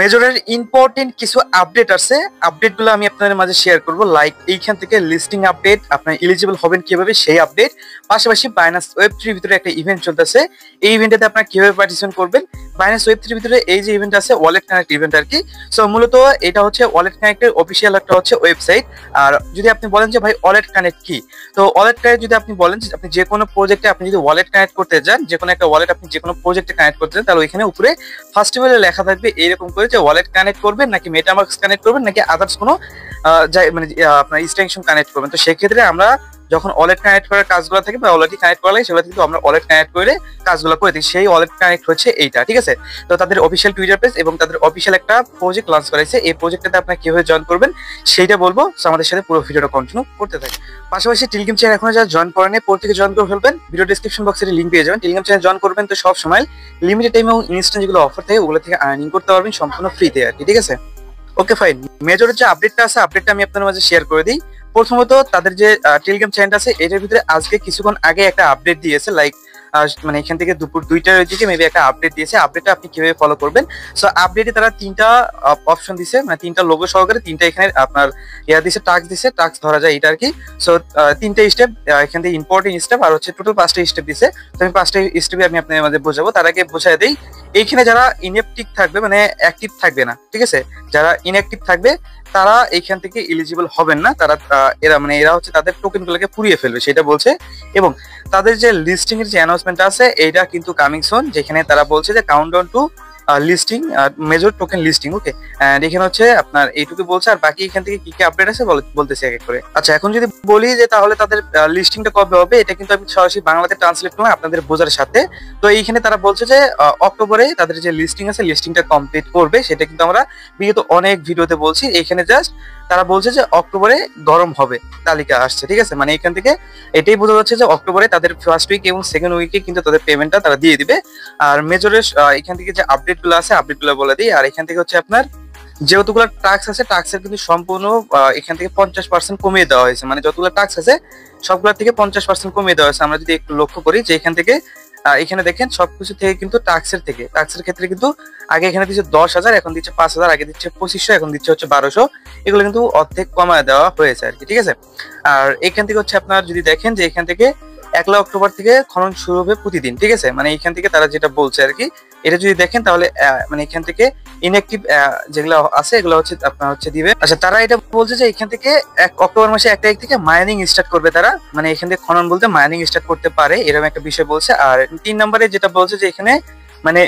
মেজরের important কিছু update আছে, আপডেটগুলো আমি আপনাদের মাঝে শেয়ার করব। লাইক এইখান থেকে লিস্টিং আপডেট, আপনার এলিজিবল হবেন কিভাবে সেই আপডেট, পাশাপাশি বাইনান্স ওয়েব3 ভিতরে একটা ইভেন্ট চলতেছে, এই ইভেন্টটাতে আপনারা কিভাবে পার্টিসিপেট করবেন। বাইনান্স ওয়েব3 ভিতরে এই যে ইভেন্ট আছে ওয়ালেট কানেক্ট ইভেন্ট আর কি। সো মূলত এটা হচ্ছে ওয়ালেট কানেক্টের অফিসিয়াল একটা হচ্ছে ওয়েবসাইট। আর যদি আপনি বলেন যে ভাই ওয়ালেট কানেক্ট কি, তো ওয়ালেট কানেক্ট যদি আপনি বলেন যে আপনি যে কোনো প্রজেক্টে আপনি যদি ওয়ালেট কানেক্ট করতে যান, যে কোনো একটা ওয়ালেট আপনি যে কোনো প্রজেক্টে কানেক্ট করতে চান, তাহলে ওইখানে উপরে ফার্স্ট অফ অল লেখা থাকবে এইরকম করে যে ওয়ালেট কানেক্ট করবেন নাকি মেটামাস্ক কানেক্ট করবেন নাকি আদার্স কোনো মানে আপনার এক্সটেনশন কানেক্ট করবেন। তো সেক্ষেত্রে আমরা যখন ওয়ালেট কানেক্ট করার কাজগুলো থাকে বা ওয়ালেট কানেক্ট করা লাগে সেগুলো কিন্তু আমরা ওয়ালেট কানেক্ট করে কাজগুলো করে দিই, সেই ওয়ালেট কানেক্ট হচ্ছে এইটা, ঠিক আছে। তো তাদের অফিসিয়াল টুইটার পেজ এবং তাদের অফিসিয়াল একটা প্রজেক্ট লঞ্চ করেছে, এই প্রজেক্টটাতে আপনারা কিভাবে জয়েন করবেন সেইটা বলবো। সো আমাদের সাথে পুরো ভিডিওটা কন্টিনিউ করতে থাকি। পাশাপাশি টেলিগ্রাম চ্যানেল এখনো যারা জয়েন করেন প্রত্যেকে জয়েন করে ফেলবেন, ভিডিও ডেসক্রিপশন বক্সে লিংক পেয়ে যাবেন। টেলিগ্রাম চ্যানেল জয়েন করবেন তো সব সময় লিমিটেড টাইম এবং ইনস্ট্যান্ট যেগুলো অফার থাকে ওগুলো থেকে আর্নিং করতে পারবেন সম্পূর্ণ ফ্রিতে আর কি, ঠিক আছে। ওকে ফাইন, মেজরের যে আপডেটটা আছে আপডেটটা আমি আপনাদের মাঝে শেয়ার করে দিই। প্রথমত তাদের যে টেলিগ্রাম চ্যানেল আছে এটার ভিতরে আজকে কিছুক্ষণ আগে একটা আপডেট দিয়েছে, লাইক মানে এখান থেকে দুপুর 2টার দিকে মেবি একটা আপডেট দিয়েছে। আপডেটটা আপনি কিভাবে ফলো করবেন, সো আপডেটে তারা 3টা অপশন দিছে, মানে 3টা লোগো সহকারে 3টা এখানে আপনার দিছে, টাস্ক দিছে, টাস্ক ধরা যায় এটা আর কি। সো 3টা স্টেপ এখান থেকে ইম্পর্টেন্ট স্টেপ আর হচ্ছে টোটাল 5টা স্টেপ দিছে। তো আমি 5টা স্টেপে আমি আপনাদের মাঝে বোঝাবো। তার আগে বোঝাই দেই, এইখানে যারা ইনঅ্যাক্টিভ থাকবে মানে অ্যাক্টিভ থাকবে না, ঠিক আছে, যারা ইনঅ্যাক্টিভ থাকবে তারা এইখান থেকে এলিজিবল হবেন না। তারা এরা হচ্ছে তাদের টোকেন গুলোকে পুড়িয়ে ফেলবে সেটা বলছে। এবং তাদের যে লিস্টিং এর যে অ্যানাউন্সমেন্ট আছে এইটা কিন্তু কামিং সুন, যেখানে তারা বলছে যে countdown to listing major token listing. Okay, এখানে হচ্ছে আপনার এইটুকু বলছে, আর বাকি এখান থেকে কি কি আপডেট আছে বলতেছি এক এক করে। আচ্ছা, এখন যদি বলি যে তাহলে তাদের লিস্টিংটা কবে হবে, এটা কিন্তু আমি সরাসরি বাংলাতে ট্রান্সলেট করলাম আপনাদের বোঝার সাথে। তো এইখানে তারা বলছে যে অক্টোবরে তাদের যে লিস্টিং আছে লিস্টিংটা কমপ্লিট করবে, সেটা কিন্তু আমরা বিগত অনেক ভিডিওতে বলছি। এইখানে জাস্ট তারা বলছে যে অক্টোবরে গরম হবে তালিকা আসছে, ঠিক আছে। মানে এখান থেকে এটাই বোঝা যাচ্ছে যে অক্টোবরে তাদের ফার্স্ট উইক এবং সেকেন্ড উইকে কিন্তু তাদের পেমেন্টটা তারা দিয়ে দিবে। আর মেজরের এখান থেকে যে আপডেট গুলো আছে আপডেট গুলো বলে দিই। আর এখান থেকে হচ্ছে আপনার যেহেতুগুলো টাস্ক আছে টাস্কের কিন্তু সম্পূর্ণ এখান থেকে 50% কমিয়ে দেওয়া হয়েছে, মানে যতগুলো টাস্ক আছে সবগুলোর থেকে 50% কমিয়ে দেওয়া হয়েছে। আমরা যদি একটু লক্ষ্য করি যে এখান থেকে এখানে দেখেন সবকিছু থেকে কিন্তু টাক্সের ক্ষেত্রে কিন্তু আগে এখানে দিচ্ছে 10,000, এখন দিচ্ছে 5,000, আগে দিচ্ছে 2500, এখন দিচ্ছে হচ্ছে 1200। এগুলো কিন্তু অর্ধেক কমায় দেওয়া হয়েছে আর কি, ঠিক আছে। আর এখান থেকে হচ্ছে আপনার যদি দেখেন যে এখান থেকে 1 অক্টোবর থেকে খনন শুরু হবে প্রতিদিন, ঠিক আছে। মানে এখান থেকে তারা যেটা বলছে আর কি, এটা যদি দেখেন তাহলে মানে এখান থেকে ইনঅ্যাক্টিভ যেগুলো আছে এগুলো হচ্ছে আপনার হচ্ছে দিবে। আচ্ছা, তারা এটা বলছে যে এখান থেকে 1 অক্টোবর মাসে 1 তারিখ থেকে মাইনিং স্টার্ট করবে তারা, মানে এখান থেকে খনন বলতে মাইনিং স্টার্ট করতে পারে এরকম একটা বিষয় বলছে। আর 3 নম্বরে যেটা বলছে যে এখানে মানে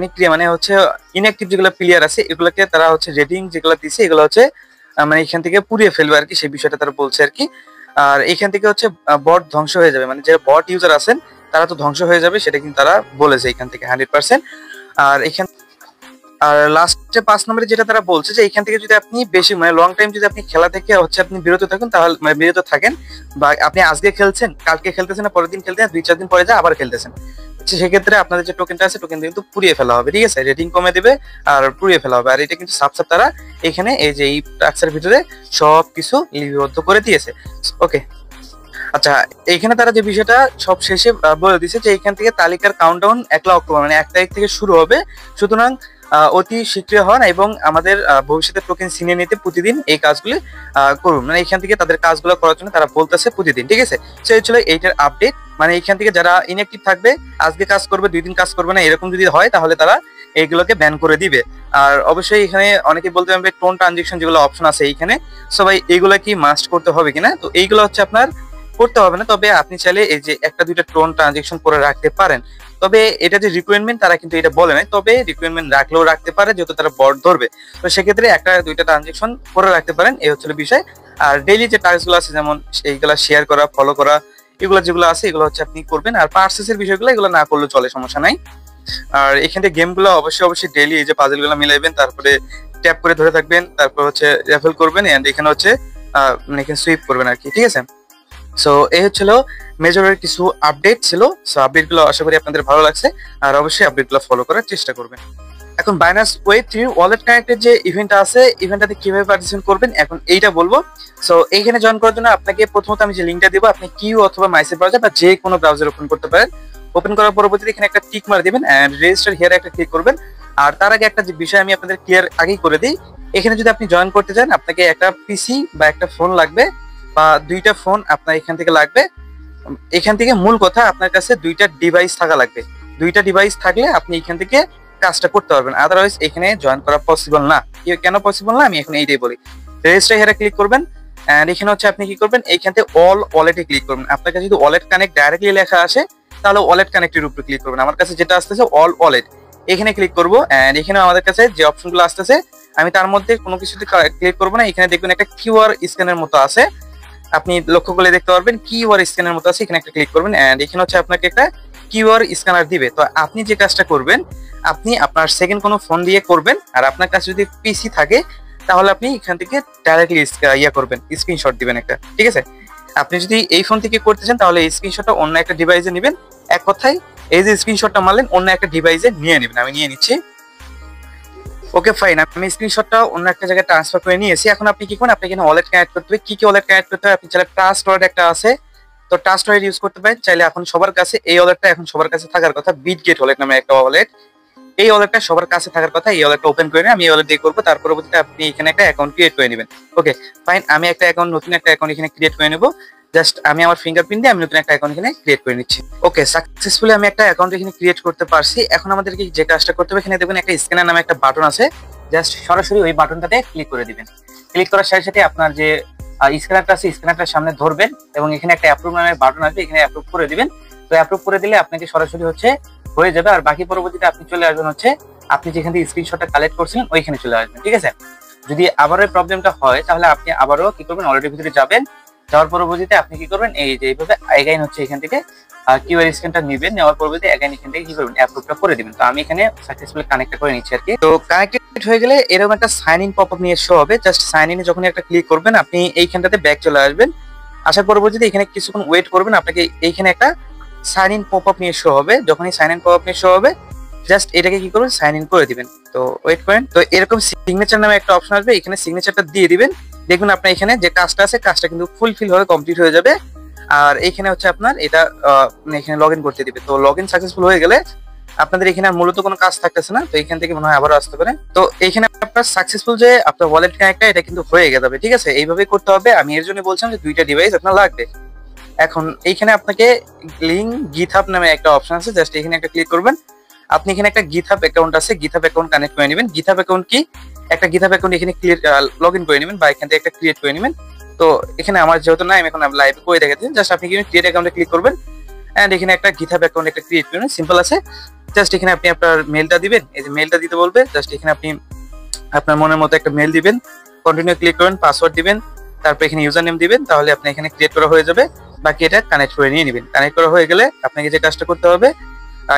নিক্রিয়া মানে হচ্ছে ইনঅ্যাক্টিভ যেগুলো প্লেয়ার আছে এগুলোকে তারা হচ্ছে রেটিং যেগুলো দিছে এগুলো হচ্ছে মানে এখান থেকে পুড়িয়ে ফেলবে আর কি, সেই বিষয়টা তারা বলছে আর কি। আর এখান থেকে হচ্ছে বট ধ্বংস হয়ে যাবে, মানে যারা বট ইউজার আছেন তারা তো ধ্বংস হয়ে যাবে, সেটা কিন্তু তারা বলেছে এখান থেকে 100%। আর লাস্টে 5 নম্বরে যেটা তারা বলছে যে এখান থেকে যদি আপনি বেশি মানে লং টাইম যদি আপনি খেলা থেকে হচ্ছে আপনি বিরত থাকেন, তাহলে মানে বিরত থাকেন বা আপনি আজকে খেলছেন কালকে খেলতেছেন না পরের দিন খেলতেছেন 2-4 দিন পরে যা আবার খেলতেছেন, সেক্ষেত্রে আপনাদের যে টোকেনটা আছে টোকেন কিন্তু পুড়িয়ে ফেলা হবে, ঠিক আছে, রেটিং কমে দিবে আর পুড়িয়ে ফেলা হবে। আর এটা কিন্তু সাব তারা এখানে এই যে এই টাস্কের ভিতরে সবকিছু লিপিবদ্ধ করে দিয়েছে। ওকে, আচ্ছা, এইখানে তারা যে বিষয়টা সব শেষে বলে দিছে যে এখান থেকে তালিকার কাউন্টডাউন 1 অক্টোবর মানে 1 তারিখ থেকে শুরু হবে, সুতরাং অতি শীঘ্রই হন এবং আমাদের ভবিষ্যতে টোকেন ছিনিয়ে নিতে প্রতিদিন এই কাজগুলি করুন। মানে এখান থেকে তাদের কাজগুলো করার জন্য তারা বলতেছে প্রতিদিন, ঠিক আছে। সো এই ছিল এইটার আপডেট। মানে এখান থেকে যারা ইনঅ্যাক্টিভ থাকবে আজকে কাজ করবে 2 দিন কাজ করবে না এরকম যদি হয় তাহলে তারা এইগুলোকে ব্যান করে দিবে। আর অবশ্যই এখানে অনেকে বলতে পারবে টোন ট্রানজেকশন যেগুলো অপশন আছে এইখানে, সবাই এইগুলো কি মাস্ট করতে হবে কিনা, তো এইগুলো হচ্ছে আপনার করতে হবে না, তবে আপনি চাইলে এই যে 1-2টা টোন ট্রানজেকশন করে রাখতে পারেন। তবে এটা যে রিকোয়ারমেন্ট তারা কিন্তু এটা বলে নাই, তবে রিকোয়ারমেন্ট রাখলেও রাখতে পারে যেহেতু তারা বট ধরবে, তো সেক্ষেত্রে 1-2টা ট্রানজেকশন করে রাখতে পারেন, এই হচ্ছে বিষয়। আর ডেইলি যে টাস্কগুলো আছে যেমন এইগুলা শেয়ার করা, ফলো করা, এগুলো যেগুলো আছে এগুলো হচ্ছে আপনি করবেন। আর পার্সেসের বিষয়গুলো এগুলো না করলে চলে, সমস্যা নাই। আর এখান থেকে গেমগুলো অবশ্যই ডেইলি এই যে পাজলগুলো মিলাইবেন, তারপরে ট্যাপ করে ধরে থাকবেন, তারপর হচ্ছে রেফেল করবেন এন্ড এখানে হচ্ছে মানে এখানে সুইপ করবেন আর কি, ঠিক আছে। সো এই হচ্ছিল মেজরের কিছু আপডেট ছিল। সো আপডেটগুলো আশা করি আপনাদের ভালো লাগছে, আর অবশ্যই আপডেটগুলো ফলো করার চেষ্টা করবেন। এখন বাইনান্স ওয়েব3 ওয়ালেট কানেক্টের যে ইভেন্টটা আছে ইভেন্টটাতে কিভাবে পার্টিসিপেট করবেন এখন এইটা বলবো। সো এইখানে জয়েন করার জন্য আপনাকে প্রথমত আমি যে লিঙ্কটা দিব আপনি কিউ অথবা মাইসেল ব্রাউজার বা যে কোনো ব্রাউজার ওপেন করতে পারেন। ওপেন করার পরবর্তীতে এখানে একটা টিক মার দিবেন এন্ড রেজিস্টার হিয়ারে একটা ক্লিক করবেন। আর তার আগে একটা যে বিষয় আমি আপনাদের ক্লিয়ার আগেই করে দিই, এখানে যদি আপনি জয়েন করতে চান আপনাকে একটা পিসি বা একটা ফোন লাগবে বা দুইটা ফোন আপনার এখান থেকে লাগবে। এখান থেকে মূল কথা আপনার কাছে দুইটা ডিভাইস থাকা লাগবে। দুইটা ডিভাইস থাকলে আপনি এখান থেকে কাজটা করতে পারবেন, আদারওয়াইজ এখানে জয়েন করা পসিবল না। কেন পসিবল না আমি এখন এইটাই বলি। রেজিস্টার হেরে ক্লিক করবেন এন্ড এখানে হচ্ছে আপনি কি করবেন, এইখান থেকে অল ওয়ালেটে ক্লিক করবেন। আপনার কাছে যদি ওয়ালেট কানেক্ট ডাইরেক্টলি লেখা আসে তাহলে ওয়ালেট কানেক্টের উপরে ক্লিক করবেন। আমার কাছে যেটা আসতেছে অল ওয়ালেট, এখানে ক্লিক করবো এন্ড এখানে আমাদের কাছে যে অপশনগুলো আসতেছে আমি তার মধ্যে কোনো কিছুতে ক্লিক করবো না। এখানে দেখবেন একটা কিউআর স্ক্যানের মতো আছে, আপনি লক্ষ্য করলে দেখতে পারবেন কিউআর স্ক্যানের মতো আছে, এখানে একটা ক্লিক করবেন এন্ড এখানে হচ্ছে আপনাকে একটা কিউআর স্ক্যানার দিবে। তো আপনি যে কাজটা করবেন আপনি আপনার সেকেন্ড কোনো ফোন দিয়ে করবেন, আর আপনার কাছে যদি পিসি থাকে তাহলে আপনি এখান থেকে ডাইরেক্টলি করবেন, স্ক্রিনশট দিবেন একটা, ঠিক আছে। আপনি যদি এই ফোন থেকে করতে চান তাহলে এই স্ক্রিনশটটা অন্য একটা ডিভাইসে নেবেন। এক কথায় এই যে স্ক্রিনশটটা মারলেন অন্য একটা ডিভাইসে নিয়ে নেবেন। আমি নিয়ে নিচ্ছি, ওকে ফাইন। আমি স্ক্রিনশটটা অন্য একটা জায়গায় ট্রান্সফার করে নিয়েছি। এখন আপনি কি করেন, আপনি এখানে ওয়ালেট কানেক্ট করতে হবে। কি কি ওয়ালেট কানেক্ট করতে হবে, আপনি চাইলে ট্রাস্ট ওয়ালেট একটা আছে, তো ট্রাস্ট ওয়ালেট ইউজ করতে পারেন। চাইলে এখন সবার কাছে এই ওয়ালেটটা এখন সবার কাছে থাকার কথা, বিটগেট ওয়ালেট নামে একটা ওয়ালেট, এই ওয়ালেটটা সবার কাছে থাকার কথা। এই ওয়ালেটটা ওপেন করে আমি এই ওয়ালেট দিয়ে করবো, তার পরবর্তীতে আপনি এখানে একটা অ্যাকাউন্ট ক্রিয়েট করে নেবেন। ওকে ফাইন, আমি একটা অ্যাকাউন্ট, নতুন একটা অ্যাকাউন্ট এখানে ক্রিয়েট করে নেবো। জাস্ট আমি আমার ফিঙ্গারপ্রিন্ট দিয়ে আমি নতুন একটা অ্যাকাউন্ট এখানে ক্রিয়েট করে নিচ্ছি। ওকে, সাকসেসফুলি আমি একটা অ্যাকাউন্ট এখানে ক্রিয়েট করতে পারছি। এখন আমাদেরকে যে কাজটা করতে হবে, এখানে দেখবেন একটা স্ক্যানার নামে একটা বাটন আছে, জাস্ট সরাসরি ওই বাটনটাতে ক্লিক করে দিবেন। ক্লিক করার সাথে সাথে আপনার যে স্ক্যানারটা আছে স্ক্যানারটার সামনে ধরবেন এবং এখানে একটা অ্যাপ্রুভ নামের বাটন আছে, এখানে অ্যাপ্রুভ করে দিবেন। তো অ্যাপ্রুভ করে দিলে আপনাকে সরাসরি হচ্ছে হয়ে যাবে। আর বাকি পরবর্তীতে আপনি চলে আসবেন হচ্ছে আপনি যেখান থেকে স্ক্রিনশটটা কালেক্ট করছিলেন ওইখানে চলে আসবেন, ঠিক আছে। যদি আবারও এই প্রবলেমটা হয় তাহলে আপনি আবারও কি করবেন, ওয়ালেটের ভিতরে যাবেন, যাওয়ার পরবর্তীতে আপনি কি করবেন, এই যে এইভাবে এগাইন হচ্ছে এখান থেকে কিউআর স্ক্যানটা নেবেন, নেওয়ার পরবর্তীতে এগাইন এখান থেকে কি করবেন, অ্যাপ্রুভটা করে দিবেন। তো আমি এখানে সাকসেসফুলি কানেক্ট করে নিচ্ছি আর কি। তো কানেক্টেড হয়ে গেলে এরকম একটা সাইন ইন পপআপ নিয়ে শো হবে। জাস্ট সাইন ইনে যখন একটা ক্লিক করবেন আপনি এইখানটাতে ব্যাক চলে আসবেন। আসার পরবর্তীতে এখানে কিছুক্ষণ ওয়েট করবেন, আপনাকে এইখানে একটা সাইন ইন পপআপ নিয়ে শো হবে। যখনই সাইন ইন পপআপ নিয়ে শো হবে জাস্ট এটাকে কি করবেন, সাইন ইন করে দিবেন। তো ওয়েট করেন, তো এরকম সিগনেচার নামে একটা অপশন আসবে, এখানে সিগনেচারটা দিয়ে দিবেন। দেখবেন আপনার এখানে যে কাজটা আছে কাজটা কিন্তু ফুলফিল হয়ে কমপ্লিট হয়ে যাবে। আর এখানে হচ্ছে আপনার এটা এখানে লগ ইন করতে দিবে। তো লগ ইন সাকসেসফুল হয়ে গেলে আপনাদের এখানে মূলত কোনো কাজ থাকতেছে না। তো এখান থেকে মনে হয় আবারও আসতে পারে। তো এখানে আপনার সাকসেসফুল যে আপনার ওয়ালেট কানেক্টটা এটা কিন্তু হয়ে যাবে, ঠিক আছে। এইভাবে করতে হবে। আমি এর জন্য বলছিলাম যে দুইটা ডিভাইস আপনার লাগবে। এখন এইখানে আপনাকে লিঙ্ক গিটহাব নামে একটা অপশন আছে, জাস্ট এখানে একটা ক্লিক করবেন। আপনি এখানে একটা গিটহাব অ্যাকাউন্ট আছে, গিটহাব অ্যাকাউন্ট কানেক্ট করে নেবেন। গিটহাব অ্যাকাউন্ট কি, একটা গিটহাব অ্যাকাউন্ট এখানে লগ ইন করে নেবেন বা এখান থেকে একটা ক্রিয়েট করে নেবেন। তো এখানে আমার যেহেতু নাই আমি এখন লাইভে করে দেখাচ্ছি, জাস্ট আপনি ক্রিয়েট অ্যাকাউন্টে ক্লিক করবেন এন্ড এখানে একটা গিটহাব অ্যাকাউন্ট একটা ক্রিয়েট করবেন, সিম্পল আছে। জাস্ট এখানে আপনি আপনার মেলটা দিবেন, এই যে মেলটা দিতে বলবে, জাস্ট এখানে আপনি আপনার মনের মতো একটা মেল দিবেন, কন্টিনিউ ক্লিক করবেন, পাসওয়ার্ড দিবেন, তারপর এখানে ইউজার নেম দিবেন, তাহলে আপনি এখানে ক্রিয়েট করা হয়ে যাবে। বাকি এটা কানেক্ট করে নিয়ে নেবেন। কানেক্ট করা হয়ে গেলে আপনাকে যে কাজটা করতে হবে,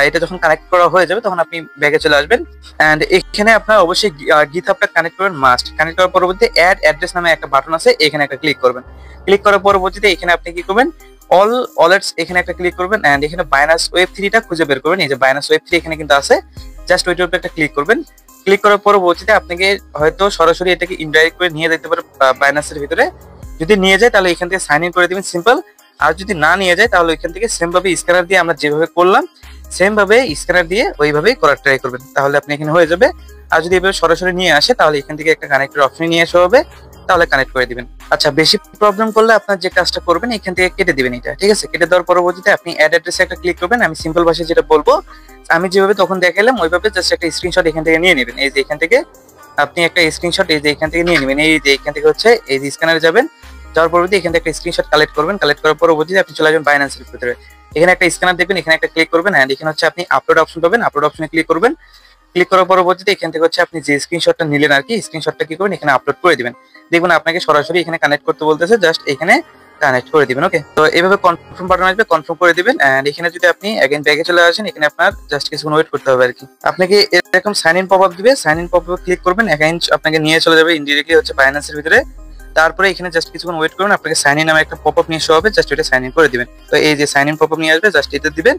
এটা যখন কানেক্ট করা হয়ে যাবে তখন আপনি ব্যাগে চলে আসবেন এন্ড এখানে আপনার অবশ্যই গিটহাবটা কানেক্ট করবেন মাস্ট। কানেক্ট করার পরবর্তীতে অ্যাড অ্যাড্রেস নামে একটা বাটন আছে, এখানে একটা ক্লিক করবেন। ক্লিক করার পরবর্তীতে এখানে আপনি কি করবেন, অল ওয়ালেটস এখানে একটা ক্লিক করবেন এন্ড এখানে বাইনান্স ওয়েব3টা খুঁজে বের করবেন। এই যে বাইনান্স ওয়েব3 এখানে কিন্তু আছে, জাস্ট ওইটার উপরে একটা ক্লিক করবেন। ক্লিক করার পরবর্তীতে আপনাকে হয়তো সরাসরি এটাকে ইনডাইরেক্ট করে নিয়ে যেতে পারে বাইনান্সের ভিতরে। যদি নিয়ে যায় তাহলে এখান থেকে সাইন ইন করে দিবেন, সিম্পল। আর যদি না নিয়ে যায় তাহলে ওইখান থেকে সেম ভাবে স্ক্যানার দিয়ে আমরা যেভাবে করলাম সেম ভাবে স্ক্যানার দিয়ে ওইভাবেই করার ট্রাই করবেন, তাহলে আপনি এখানে হয়ে যাবে। আর যদি এভাবে সরাসরি নিয়ে আসে তাহলে এখান থেকে একটা কানেক্টের অপশন নিয়ে আসা হবে, তাহলে কানেক্ট করে দিবেন। আচ্ছা, বেশি প্রবলেম করলে আপনার যে কাজটা করবেন এখান থেকে কেটে দিবেন এটা, ঠিক আছে। কেটে দেওয়ার পরবর্তীতে আপনি অ্যাড অ্যাড্রেসে একটা ক্লিক করবেন। আমি সিম্পল ভাষায় যেটা বলবো, আমি যেভাবে তখন দেখালাম ওইভাবে জাস্ট একটা স্ক্রিনশট এখান থেকে নিয়ে নেবেন। এই যে এখান থেকে আপনি একটা স্ক্রিনশট এই যে এখান থেকে নিয়ে নেবেন। এই যে এখান থেকে হচ্ছে এই যে স্ক্যানারে যাবেন, যাওয়ার পরবর্তী এখান থেকে একটা স্ক্রিনশট কালেক্ট করবেন। কালেক্ট করার পরবর্তীতে আপনি চলে আসবেন বাইন্যান্সের ভিতরে। এখানে একটা স্ক্যানার দেখবেন, এখানে একটা ক্লিক করবেন এন্ড এখানে হচ্ছে আপনি আপলোড অপশন পাবেন, আপলোড অপশনে ক্লিক করবেন। ক্লিক করার পরবর্তীতে এখান থেকে হচ্ছে আপনি যে স্ক্রিনশটটা নিলেন আর কি, স্ক্রিনশটটা কি করবেন এখানে আপলোড করে দিবেন। দেখবেন আপনাকে সরাসরি এখানে কানেক্ট করতে বলতেছে, জাস্ট এখানে কানেক্ট করে দিবেন। ওকে, তো এইভাবে কনফার্ম বাটন আসবে, কনফার্ম করে দিবেন এন্ড এখানে যদি আপনি अगेन ব্যাকে চলে আসেন, এখানে আপনার জাস্ট কিছুক্ষণ ওয়েট করতে হবে আর কি। আপনাকে এরকম সাইন ইন পপআপ দিবে, সাইন ইন পপআপে ক্লিক করবেন, अगेन আপনাকে নিয়ে চলে যাবে ইনডিরেক্টলি হচ্ছে বাইন্যান্সের ভিতরে। তারপরে এখানে জাস্ট কিছুক্ষণ ওয়েট করুন, আপনাকে সাইন ইন নামে একটা পপআপ নিয়ে শো হবে, জাস্ট এটা সাইন ইন করে দিবেন। তো এই যে সাইন ইন পপআপ নিয়ে আসবে, জাস্ট এটা দিবেন।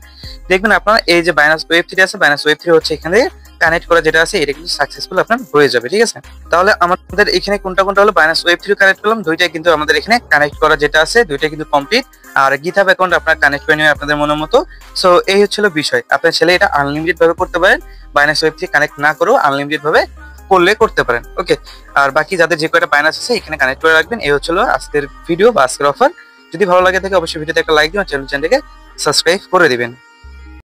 দেখবেন আপনার এই যে বাইনান্স ওয়েব 3 আছে, বাইনান্স ওয়েব 3 হচ্ছে এখানে কানেক্ট করা যেটা আছে এটা কিন্তু সাকসেসফুল আপনার হয়ে যাবে, ঠিক আছে। তাহলে আমাদের এখানে কোনটা কোনটা হলো, বাইনান্স ওয়েব 3 কানেক্ট করলাম, দুইটাই কিন্তু আমাদের এখানে কানেক্ট করা যেটা আছে দুইটাই কিন্তু কমপ্লিট। আর গিটহাব অ্যাকাউন্ট আপনার কানেক্ট করে নেবেন আপনাদের মনের মতো। সো এই হচ্ছিল বিষয়, আপনার ছেলে এটা আনলিমিটেড ভাবে করতে পারেন, বাইনান্স ওয়েব 3 কানেক্ট না করেও আনলিমিটেড ভাবে করলে করতে পারেন, ওকে। আর বাকি যাদের যে কয়টা বাইনান্স আছে এখানে কানেক্ট করে রাখবেন। এই হচ্ছিল আজকের ভিডিও বা আজকের অফার। যদি ভালো লাগে থাকে অবশ্যই ভিডিওতে একটা লাইক দিবেন, চ্যানেলটিকে সাবস্ক্রাইব করে দিবেন।